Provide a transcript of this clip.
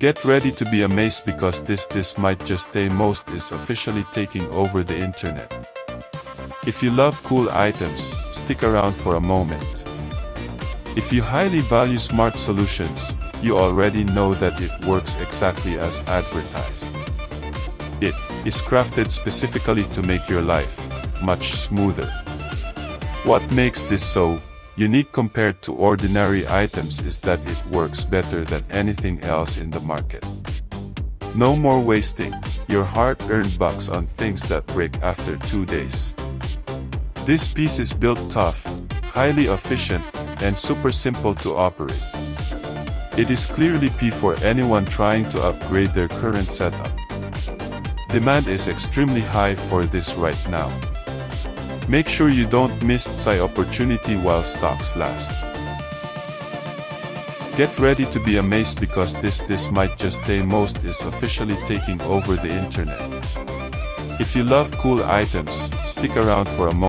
Get ready to be amazed because this might just stay most is officially taking over the internet. If you love cool items, stick around for a moment. If you highly value smart solutions, you already know that it works exactly as advertised. It is crafted specifically to make your life much smoother. What makes this so unique compared to ordinary items is that it works better than anything else in the market. No more wasting your hard-earned bucks on things that break after 2 days. This piece is built tough, highly efficient, and super simple to operate. It is clearly P for anyone trying to upgrade their current setup. Demand is extremely high for this right now. Make sure you don't miss the opportunity while stocks last. Get ready to be amazed because this might just stay most is officially taking over the internet. If you love cool items, stick around for a moment.